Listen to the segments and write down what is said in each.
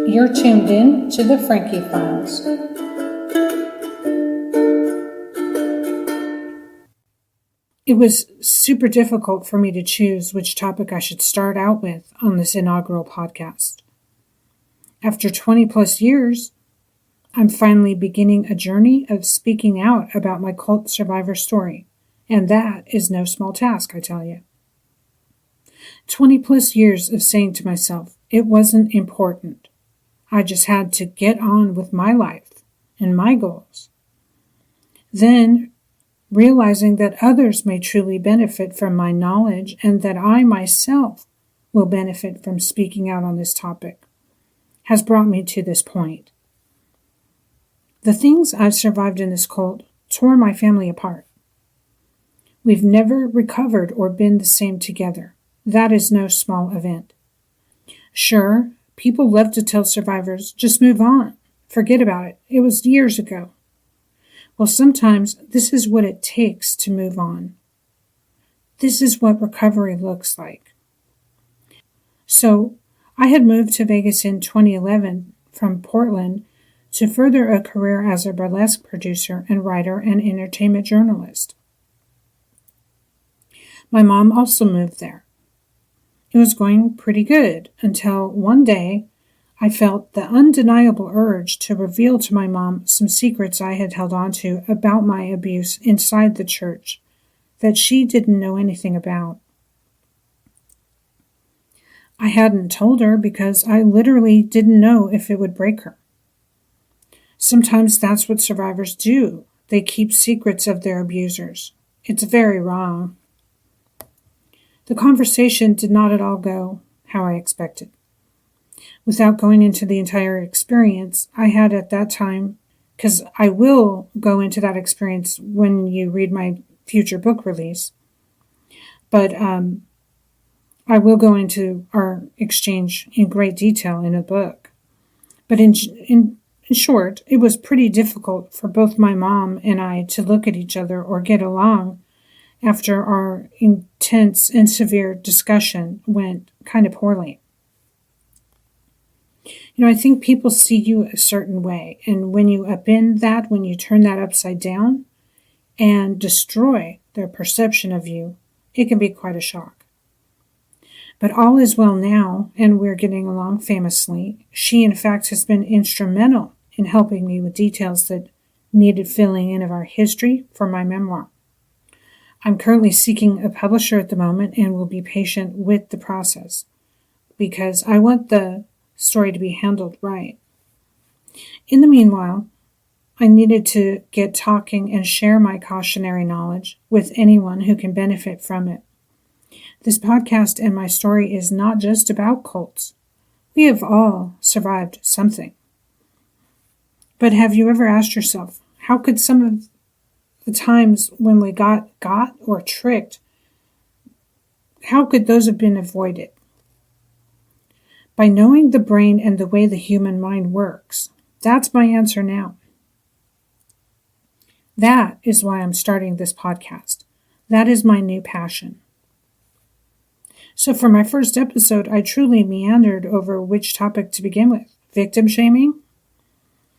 You're tuned in to the Frankie Files. It was super difficult for me to choose which topic I should start out with on this inaugural podcast. After 20 plus years, I'm finally beginning a journey of speaking out about my cult survivor story, and that is no small task, I tell you. 20 plus years of saying to myself, it wasn't important. I just had to get on with my life and my goals. Then, realizing that others may truly benefit from my knowledge and that I myself will benefit from speaking out on this topic, has brought me to this point. The things I've survived in this cult tore my family apart. We've never recovered or been the same together. That is no small event. Sure, people love to tell survivors, just move on, forget about it. It was years ago. Well, sometimes this is what it takes to move on. This is what recovery looks like. So, I had moved to Vegas in 2011 from Portland to further a career as a burlesque producer and writer and entertainment journalist. My mom also moved there. It was going pretty good until one day I felt the undeniable urge to reveal to my mom some secrets I had held on to about my abuse inside the church that she didn't know anything about. I hadn't told her because I literally didn't know if it would break her. Sometimes that's what survivors do. They keep secrets of their abusers. It's very wrong. The conversation did not at all go how I expected. Without going into the entire experience, I had at that time, because I will go into that experience when you read my future book release, but I will go into our exchange in great detail in a book. But in short, it was pretty difficult for both my mom and I to look at each other or get along after our intense and severe discussion went kind of poorly. I think people see you a certain way, and when you upend that, when you turn that upside down and destroy their perception of you, it can be quite a shock. But all is well now, and we're getting along famously. She, in fact, has been instrumental in helping me with details that needed filling in of our history for my memoir. I'm currently seeking a publisher at the moment and will be patient with the process because I want the story to be handled right. In the meanwhile, I needed to get talking and share my cautionary knowledge with anyone who can benefit from it. This podcast and my story is not just about cults. We have all survived something. But have you ever asked yourself, how could some of the times when we got or tricked, how could those have been avoided? By knowing the brain and the way the human mind works. That's my answer now. That is why I'm starting this podcast. That is my new passion. So for my first episode, I truly meandered over which topic to begin with. Victim shaming?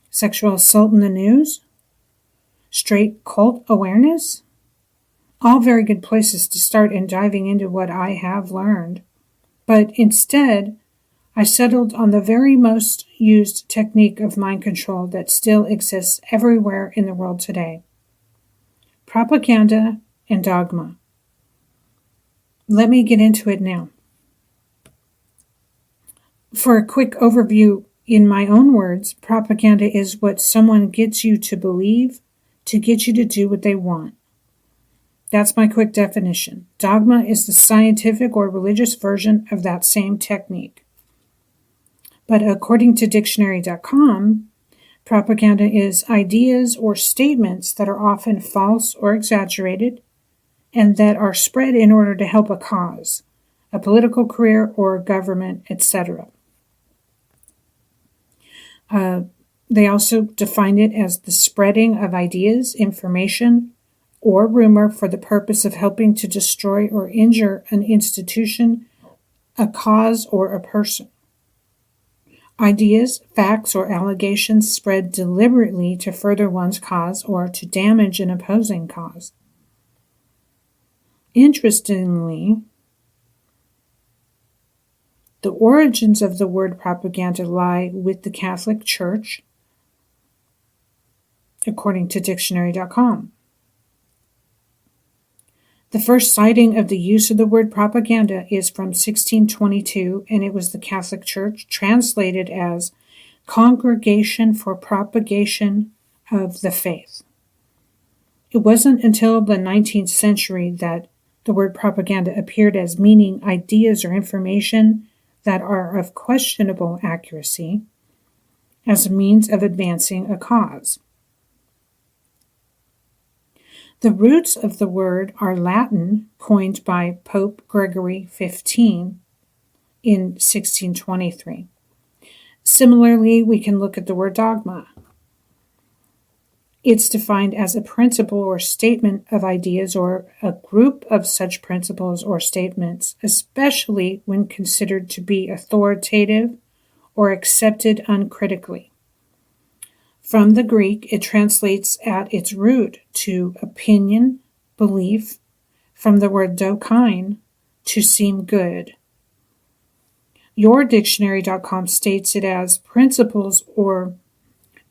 Sexual assault in the news? Straight cult awareness? All very good places to start in diving into what I have learned. But instead, I settled on the very most used technique of mind control that still exists everywhere in the world today. Propaganda and dogma. Let me get into it now. For a quick overview, in my own words, propaganda is what someone gets you to believe to get you to do what they want. That's my quick definition. Dogma is the scientific or religious version of that same technique. But according to dictionary.com, propaganda is ideas or statements that are often false or exaggerated and that are spread in order to help a cause, a political career or a government, etc. They also define it as the spreading of ideas, information, or rumor for the purpose of helping to destroy or injure an institution, a cause, or a person. Ideas, facts, or allegations spread deliberately to further one's cause or to damage an opposing cause. Interestingly, the origins of the word propaganda lie with the Catholic Church, according to dictionary.com. The first citing of the use of the word propaganda is from 1622, and it was the Catholic Church translated as Congregation for Propagation of the Faith. It wasn't until the 19th century that the word propaganda appeared as meaning ideas or information that are of questionable accuracy as a means of advancing a cause. The roots of the word are Latin, coined by Pope Gregory XV in 1623. Similarly, we can look at the word dogma. It's defined as a principle or statement of ideas or a group of such principles or statements, especially when considered to be authoritative or accepted uncritically. From the Greek, it translates at its root to opinion, belief, from the word dokein, to seem good. Your dictionary.com states it as principles or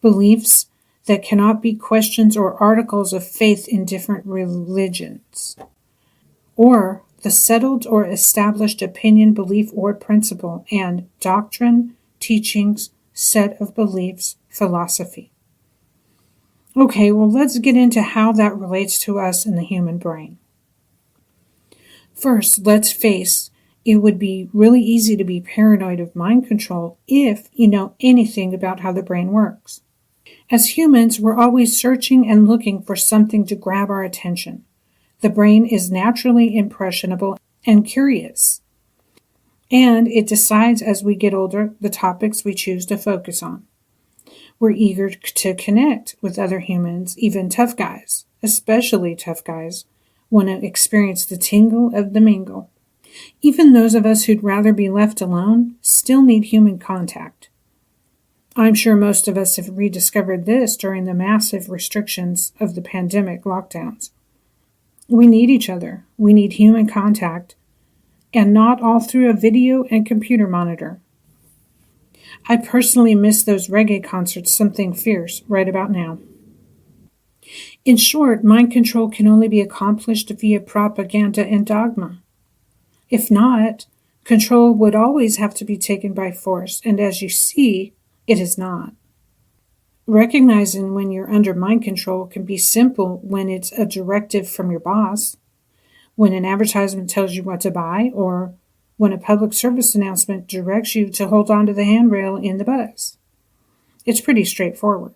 beliefs that cannot be questions or articles of faith in different religions, or the settled or established opinion, belief, or principle, and doctrine, teachings, set of beliefs, philosophy. Okay, well, let's get into how that relates to us in the human brain. First, let's face it would be really easy to be paranoid of mind control if you know anything about how the brain works. As humans, we're always searching and looking for something to grab our attention. The brain is naturally impressionable and curious, and it decides as we get older the topics we choose to focus on. We're eager to connect with other humans, even tough guys, especially tough guys, want to experience the tingle of the mingle. Even those of us who'd rather be left alone still need human contact. I'm sure most of us have rediscovered this during the massive restrictions of the pandemic lockdowns. We need each other. We need human contact, and not all through a video and computer monitor. I personally miss those reggae concerts, Something Fierce, right about now. In short, mind control can only be accomplished via propaganda and dogma. If not, control would always have to be taken by force, and as you see, it is not. Recognizing when you're under mind control can be simple when it's a directive from your boss, when an advertisement tells you what to buy, or when a public service announcement directs you to hold onto the handrail in the bus. It's pretty straightforward.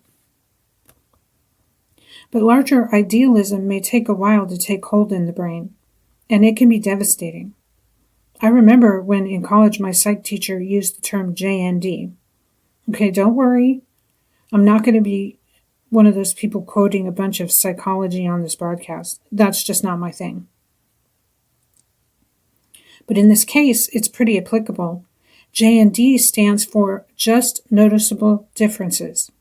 But larger idealism may take a while to take hold in the brain, and it can be devastating. I remember when in college my psych teacher used the term JND. Okay, don't worry. I'm not going to be one of those people quoting a bunch of psychology on this broadcast. That's just not my thing. But in this case, it's pretty applicable. JND stands for just noticeable differences.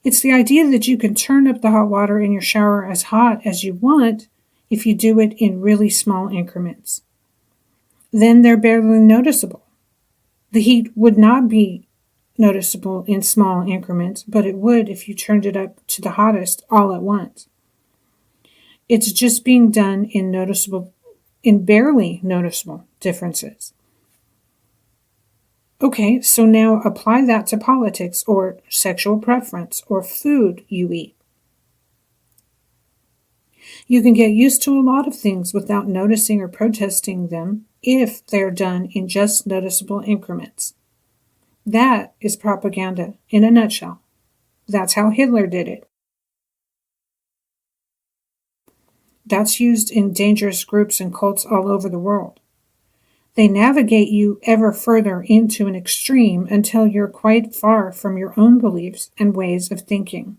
It's the idea that you can turn up the hot water in your shower as hot as you want if you do it in really small increments. Then they're barely noticeable. The heat would not be noticeable in small increments, but it would if you turned it up to the hottest all at once. It's just being done in barely noticeable differences. Okay, so now apply that to politics or sexual preference or food you eat. You can get used to a lot of things without noticing or protesting them if they're done in just noticeable increments. That is propaganda in a nutshell. That's how Hitler did it. That's used in dangerous groups and cults all over the world. They navigate you ever further into an extreme until you're quite far from your own beliefs and ways of thinking.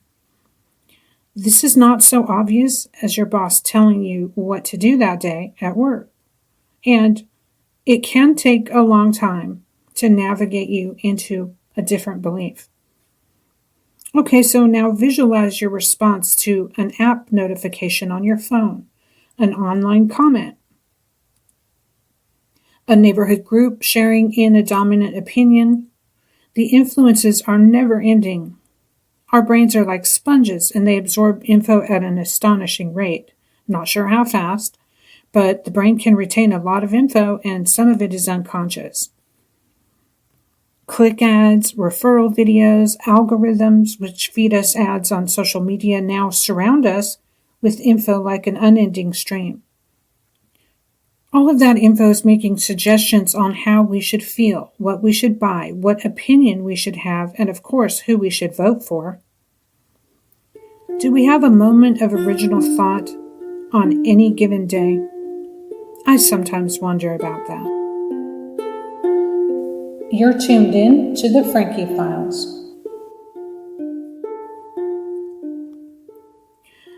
This is not so obvious as your boss telling you what to do that day at work. And it can take a long time to navigate you into a different belief. Okay, so now visualize your response to an app notification on your phone, an online comment, a neighborhood group sharing in a dominant opinion. The influences are never ending. Our brains are like sponges and they absorb info at an astonishing rate. Not sure how fast, but the brain can retain a lot of info and some of it is unconscious. Click ads, referral videos, algorithms which feed us ads on social media now surround us with info like an unending stream. All of that info is making suggestions on how we should feel, what we should buy, what opinion we should have, and of course, who we should vote for. Do we have a moment of original thought on any given day? I sometimes wonder about that. You're tuned in to the Frankie Files.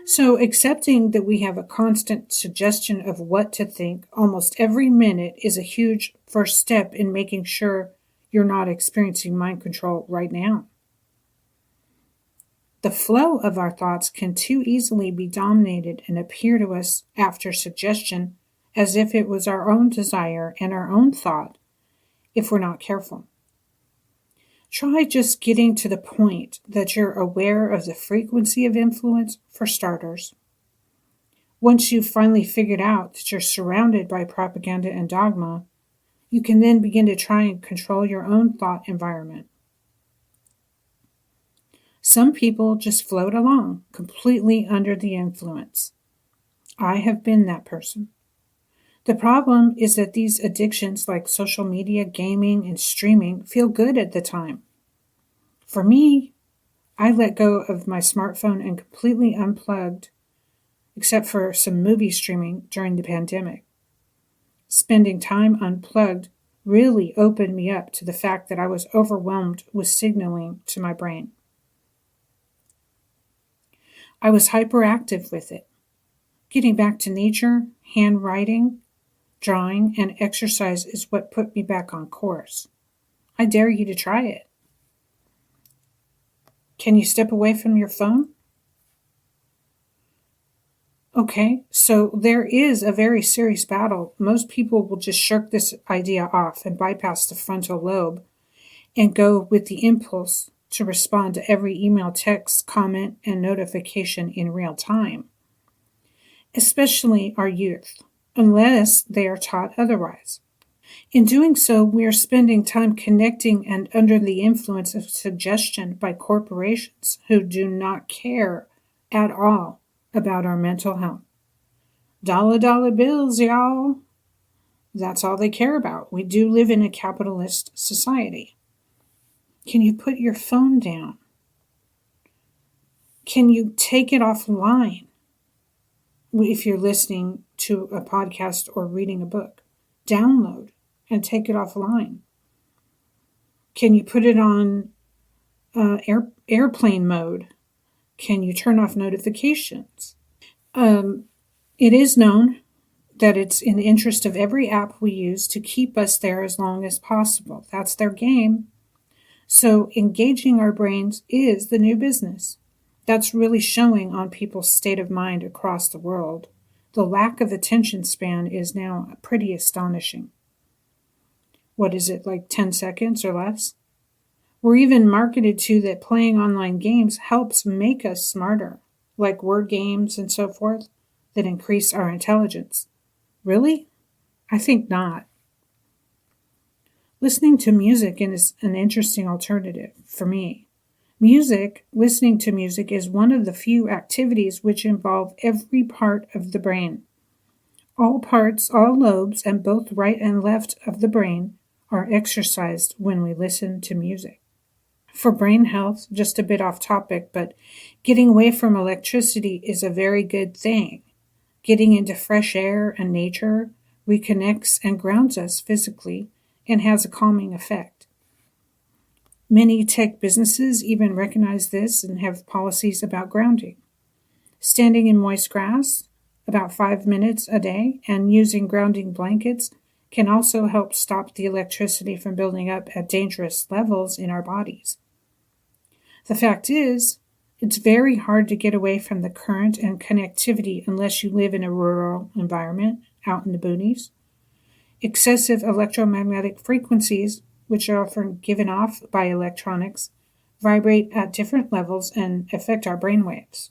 So, accepting that we have a constant suggestion of what to think almost every minute is a huge first step in making sure you're not experiencing mind control right now. The flow of our thoughts can too easily be dominated and appear to us after suggestion as if it was our own desire and our own thought if we're not careful. Try just getting to the point that you're aware of the frequency of influence for starters. Once you've finally figured out that you're surrounded by propaganda and dogma, you can then begin to try and control your own thought environment. Some people just float along, completely under the influence. I have been that person. The problem is that these addictions like social media, gaming, and streaming feel good at the time. For me, I let go of my smartphone and completely unplugged, except for some movie streaming during the pandemic. Spending time unplugged really opened me up to the fact that I was overwhelmed with signaling to my brain. I was hyperactive with it. Getting back to nature, handwriting, drawing, and exercise is what put me back on course. I dare you to try it. Can you step away from your phone? Okay, so there is a very serious battle. Most people will just shirk this idea off and bypass the frontal lobe and go with the impulse to respond to every email, text, comment, and notification in real time, especially our youth, unless they are taught otherwise. In doing so, we are spending time connecting and under the influence of suggestion by corporations who do not care at all about our mental health. Dollar bills, y'all. That's all they care about. We do live in a capitalist society. Can you put your phone down? Can you take it offline if you're listening to a podcast or reading a book? Download and take it offline. Can you put it on airplane mode? Can you turn off notifications? It is known that it's in the interest of every app we use to keep us there as long as possible. That's their game. So engaging our brains is the new business. That's really showing on people's state of mind across the world. The lack of attention span is now pretty astonishing. What is it, like 10 seconds or less? We're even marketed to that playing online games helps make us smarter, like word games and so forth, that increase our intelligence. Really? I think not. Listening to music is an interesting alternative for me. Listening to music is one of the few activities which involve every part of the brain. All parts, all lobes, and both right and left of the brain are exercised when we listen to music. For brain health, just a bit off topic, but getting away from electricity is a very good thing. Getting into fresh air and nature reconnects and grounds us physically and has a calming effect. Many tech businesses even recognize this and have policies about grounding. Standing in moist grass about 5 minutes a day and using grounding blankets can also help stop the electricity from building up at dangerous levels in our bodies. The fact is, it's very hard to get away from the current and connectivity unless you live in a rural environment out in the boonies. Excessive electromagnetic frequencies, which are often given off by electronics, vibrate at different levels and affect our brainwaves.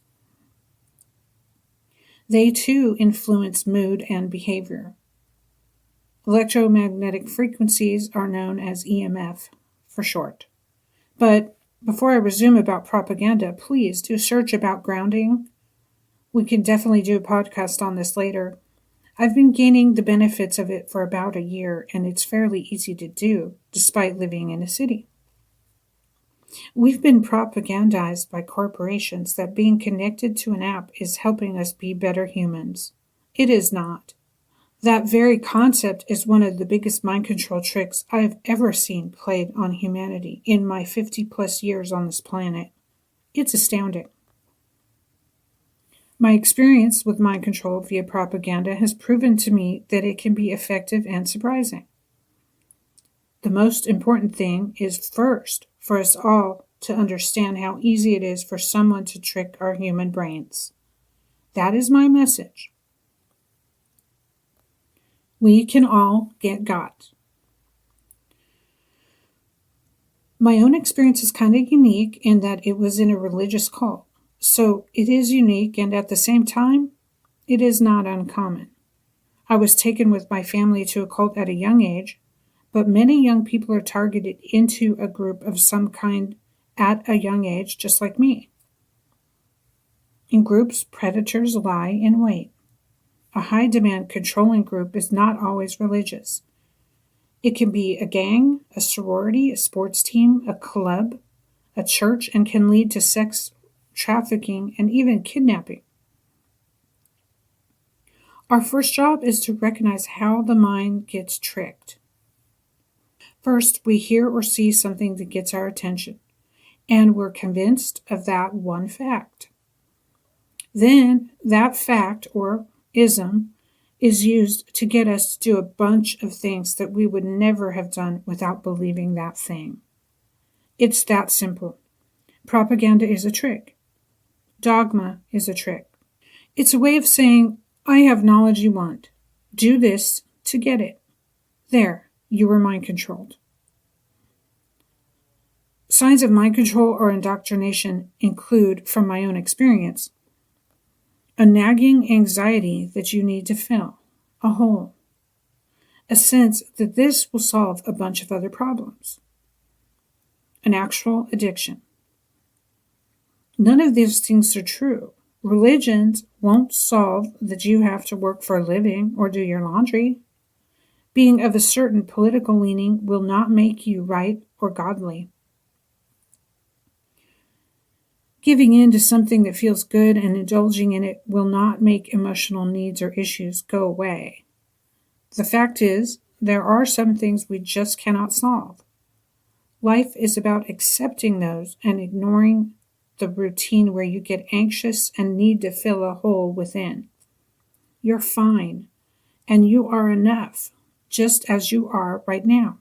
They too influence mood and behavior. Electromagnetic frequencies are known as EMF for short. But before I resume about propaganda, please do search about grounding. We can definitely do a podcast on this later. I've been gaining the benefits of it for about a year, and it's fairly easy to do, despite living in a city. We've been propagandized by corporations that being connected to an app is helping us be better humans. It is not. That very concept is one of the biggest mind control tricks I have ever seen played on humanity in my 50 plus years on this planet. It's astounding. My experience with mind control via propaganda has proven to me that it can be effective and surprising. The most important thing is first for us all to understand how easy it is for someone to trick our human brains. That is my message. We can all get got. My own experience is kind of unique in that it was in a religious cult. So it is unique, and at the same time, it is not uncommon. I was taken with my family to a cult at a young age, but many young people are targeted into a group of some kind at a young age, just like me. In groups, predators lie in wait. A high-demand controlling group is not always religious. It can be a gang, a sorority, a sports team, a club, a church, and can lead to sex trafficking and even kidnapping. Our first job is to recognize how the mind gets tricked. First, we hear or see something that gets our attention, and we're convinced of that one fact. Then, that fact or ism is used to get us to do a bunch of things that we would never have done without believing that thing. It's that simple. Propaganda is a trick. Dogma is a trick. It's a way of saying, I have knowledge you want. Do this to get it. There, you were mind controlled. Signs of mind control or indoctrination include, from my own experience, a nagging anxiety that you need to fill, a hole, a sense that this will solve a bunch of other problems, an actual addiction. None of these things are true. Religions won't solve that you have to work for a living or do your laundry. Being of a certain political leaning will not make you right or godly. Giving in to something that feels good and indulging in it will not make emotional needs or issues go away. The fact is, there are some things we just cannot solve. Life is about accepting those and ignoring the routine where you get anxious and need to fill a hole within. You're fine, and you are enough, just as you are right now.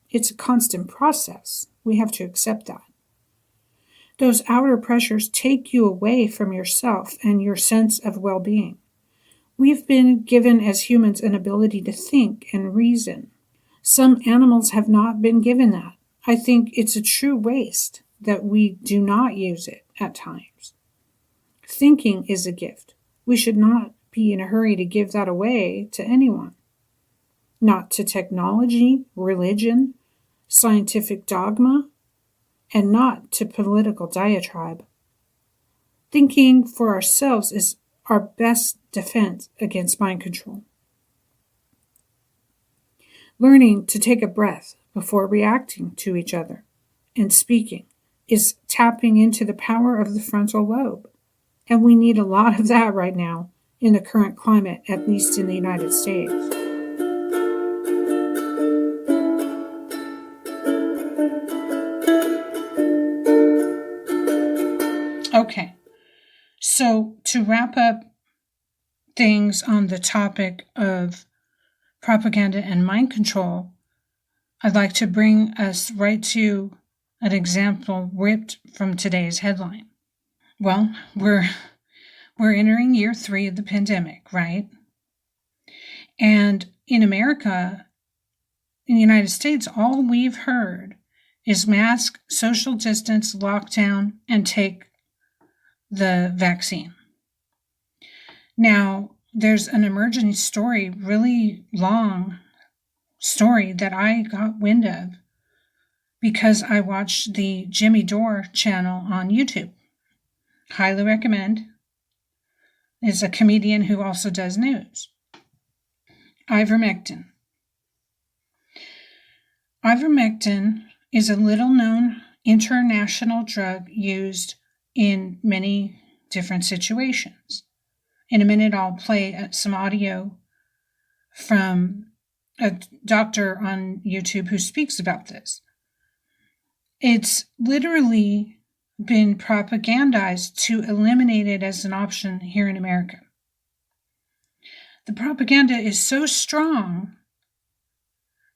It's a constant process. We have to accept that. Those outer pressures take you away from yourself and your sense of well-being. We've been given as humans an ability to think and reason. Some animals have not been given that. I think it's a true waste that we do not use it at times. Thinking is a gift. We should not be in a hurry to give that away to anyone. Not to technology, religion, scientific dogma, and not to political diatribe. Thinking for ourselves is our best defense against mind control. Learning to take a breath before reacting to each other and speaking is tapping into the power of the frontal lobe. And we need a lot of that right now in the current climate, at least in the United States. Okay, so to wrap up things on the topic of propaganda and mind control, I'd like to bring us right to an example ripped from today's headline. Well, we're entering year 3 of the pandemic, right? And in America, in the United States, all we've heard is mask, social distance, lockdown, and take the vaccine. Now, there's an emerging story, really long story that I got wind of because I watched the Jimmy Dore channel on YouTube. Highly recommend. Is a comedian who also does news. Ivermectin. Ivermectin is a little-known international drug used in many different situations. In a minute, I'll play some audio from a doctor on YouTube who speaks about this. It's literally been propagandized to eliminate it as an option here in America. The propaganda is so strong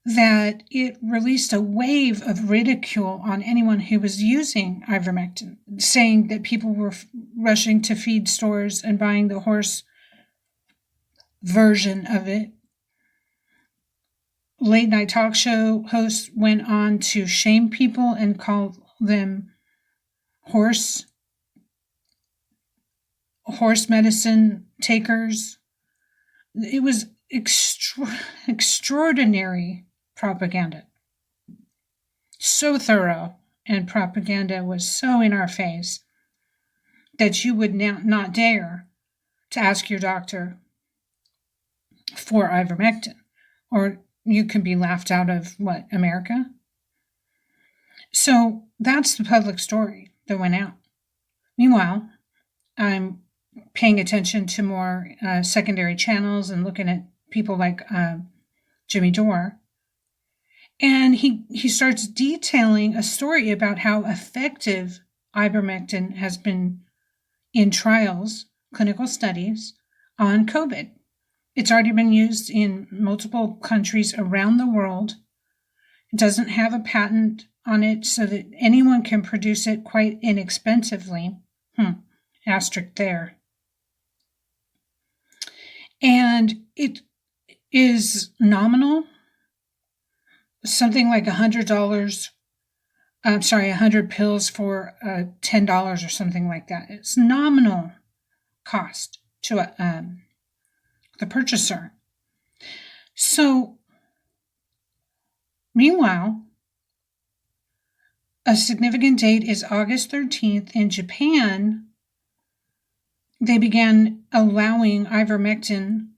that it released a wave of ridicule on anyone who was using ivermectin, saying that people were rushing to feed stores and buying the horse version of it. Late night talk show hosts went on to shame people and call them horse medicine takers. It was extraordinary propaganda. So thorough, and propaganda was so in our face that you would not dare to ask your doctor for ivermectin, or you could be laughed out of, America? So that's the public story that went out. Meanwhile, I'm paying attention to more secondary channels and looking at people like Jimmy Dore. And he starts detailing a story about how effective ivermectin has been in trials, clinical studies, on COVID. It's already been used in multiple countries around the world. It doesn't have a patent on it so that anyone can produce it quite inexpensively. Asterisk there. And it is nominal, something like $100. 100 pills for $10 or something like that. It's nominal cost to the purchaser. So, meanwhile, a significant date is August 13th. In Japan, they began allowing ivermectin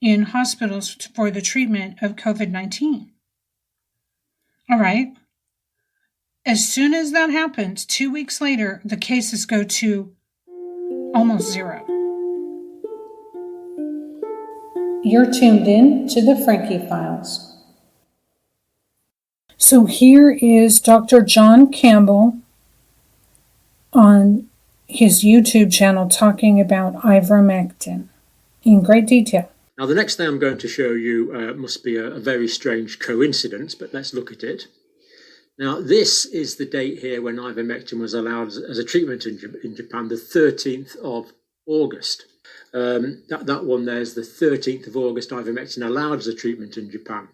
in hospitals for the treatment of COVID-19. All right. As soon as that happens, 2 weeks later, the cases go to almost zero. You're tuned in to the Frankie Files. So here is Dr. John Campbell on his YouTube channel talking about ivermectin in great detail. Now, the next thing I'm going to show you must be a very strange coincidence, but let's look at it. Now, this is the date here when ivermectin was allowed as a treatment in Japan, the 13th of August. That one there is the 13th of August, ivermectin allowed as a treatment in Japan.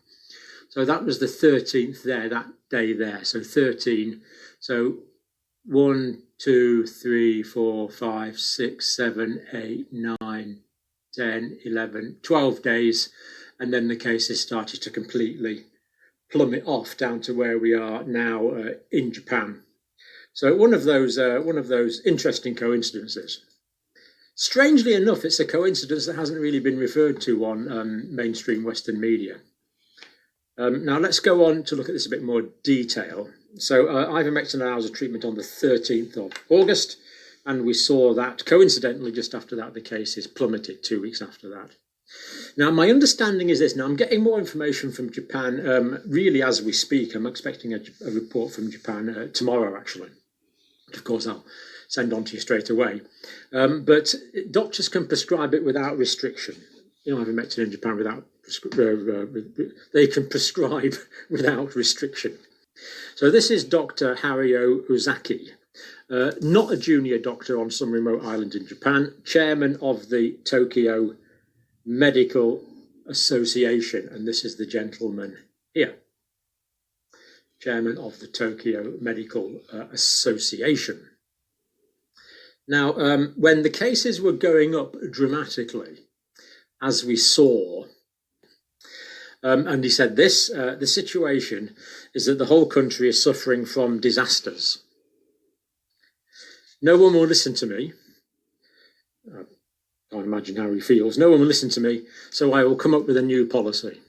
So that was the 13th there, that day there. So 13. So 1, 2, 3, 4, 5, 6, 7, 8, 9, 10, 11, 12 days. And then the cases started to completely plummet off down to where we are now in Japan. So one of those interesting coincidences. Strangely enough, it's a coincidence that hasn't really been referred to on mainstream Western media. Now let's go on to look at this a bit more detail. So ivermectin allows a treatment on the 13th of August, and we saw that coincidentally just after that the cases plummeted 2 weeks after that. Now, my understanding is this. Now, I'm getting more information from Japan really as we speak. I'm expecting a report from Japan tomorrow, actually. Of course, I'll send on to you straight away. But doctors can prescribe it without restriction. Ivermectin in Japan without prescribe without restriction. So this is Dr. Haruo Ozaki, not a junior doctor on some remote island in Japan, chairman of the Tokyo Medical Association, and this is the gentleman here, chairman of the Tokyo Medical Association. Now, when the cases were going up dramatically, as we saw, and he said this, the situation is that the whole country is suffering from disasters. No one will listen to me. I can't imagine how he feels. No one will listen to me, so I will come up with a new policy.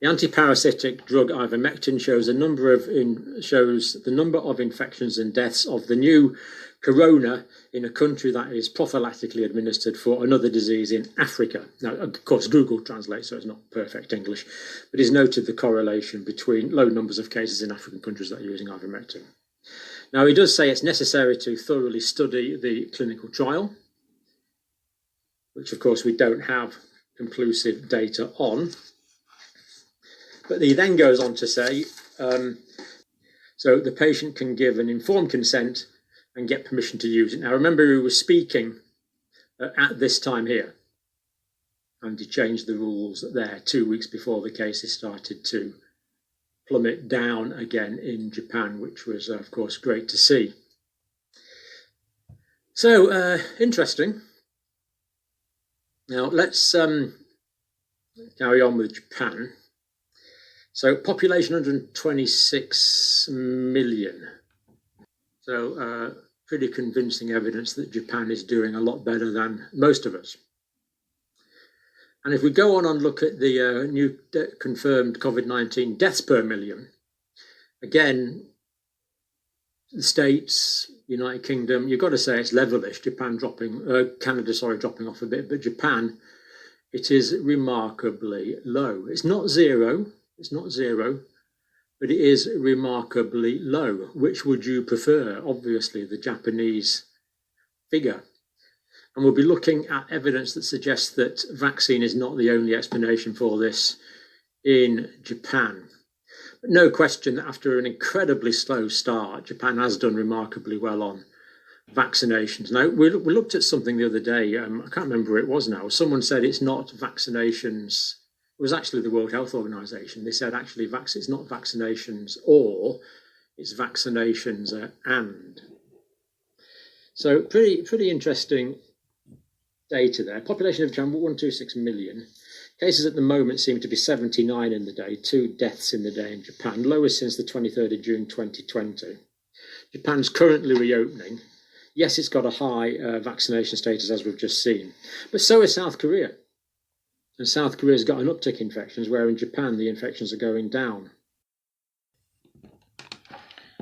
The antiparasitic drug ivermectin shows the number of infections and deaths of the new corona in a country that is prophylactically administered for another disease in Africa. Now, of course, Google translates, so it's not perfect English, but he's noted the correlation between low numbers of cases in African countries that are using ivermectin. Now, he does say it's necessary to thoroughly study the clinical trial, which, of course, we don't have conclusive data on. But he then goes on to say, so the patient can give an informed consent and get permission to use it. Now, remember, he was speaking at this time here, and he changed the rules there 2 weeks before the cases started to plummet down again in Japan, which was, of course, great to see. So, interesting. Now, let's carry on with Japan. So, population 126 million. So, pretty convincing evidence that Japan is doing a lot better than most of us. And if we go on and look at the new confirmed COVID-19 deaths per million, again, the States, United Kingdom, you've got to say it's levelish. Canada dropping off a bit, but Japan, it is remarkably low. It's not zero, but it is remarkably low. Which would you prefer? Obviously, the Japanese figure. And we'll be looking at evidence that suggests that vaccine is not the only explanation for this in Japan. But no question that after an incredibly slow start, Japan has done remarkably well on vaccinations. Now, we looked at something the other day. I can't remember who it was now. Someone said it's not vaccinations. It was actually the World Health Organization. They said actually it's not vaccinations or, it's vaccinations and. So pretty interesting data there. Population of Japan, 126 million. Cases at the moment seem to be 79 in the day, 2 deaths in the day in Japan, lowest since the 23rd of June 2020. Japan's currently reopening. Yes, it's got a high vaccination status, as we've just seen, but so is South Korea. And South Korea's got an uptick in infections, where in Japan the infections are going down.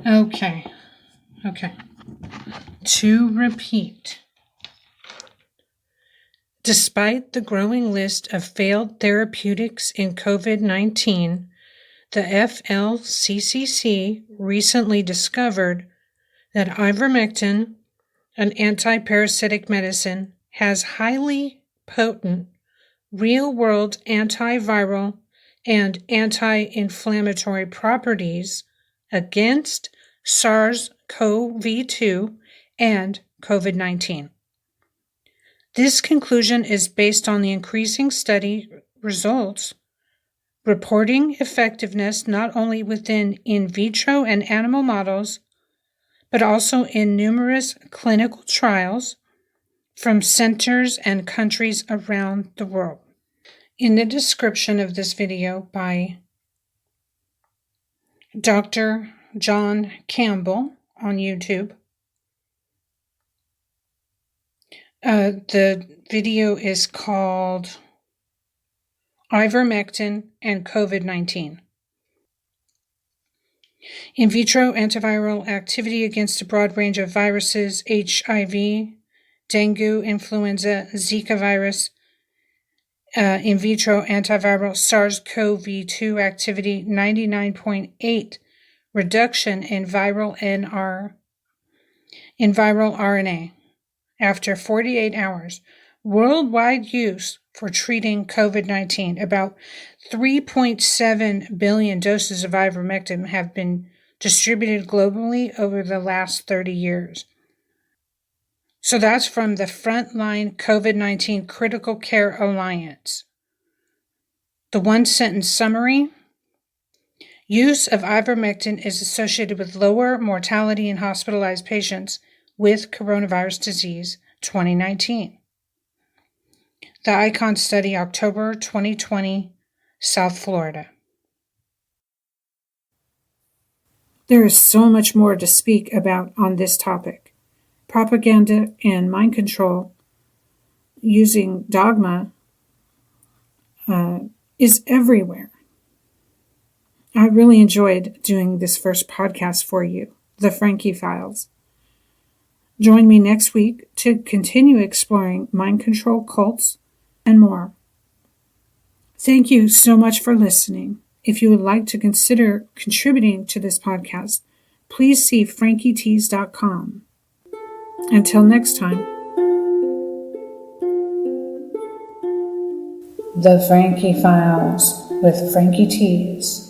Okay. To repeat, despite the growing list of failed therapeutics in COVID-19, the FLCCC recently discovered that ivermectin, an antiparasitic medicine, has highly potent real-world antiviral and anti-inflammatory properties against SARS-CoV-2 and COVID-19. This conclusion is based on the increasing study results reporting effectiveness not only within in vitro and animal models, but also in numerous clinical trials from centers and countries around the world. In the description of this video by Dr. John Campbell on YouTube, the video is called Ivermectin and COVID-19. In vitro antiviral activity against a broad range of viruses, HIV, dengue, influenza, Zika virus, in vitro antiviral SARS-CoV-2 activity, 99.8 reduction in viral RNA after 48 hours. Worldwide use for treating COVID-19. About 3.7 billion doses of ivermectin have been distributed globally over the last 30 years. So that's from the Frontline COVID-19 Critical Care Alliance. The one-sentence summary: use of ivermectin is associated with lower mortality in hospitalized patients with coronavirus disease, 2019. The ICON study, October 2020, South Florida. There is so much more to speak about on this topic. Propaganda and mind control using dogma is everywhere. I really enjoyed doing this first podcast for you, the Frankie Files. Join me next week to continue exploring mind control, cults, and more. Thank you so much for listening. If you would like to consider contributing to this podcast, please see frankietees.com. Until next time. The Frankie Files with Frankie Tees.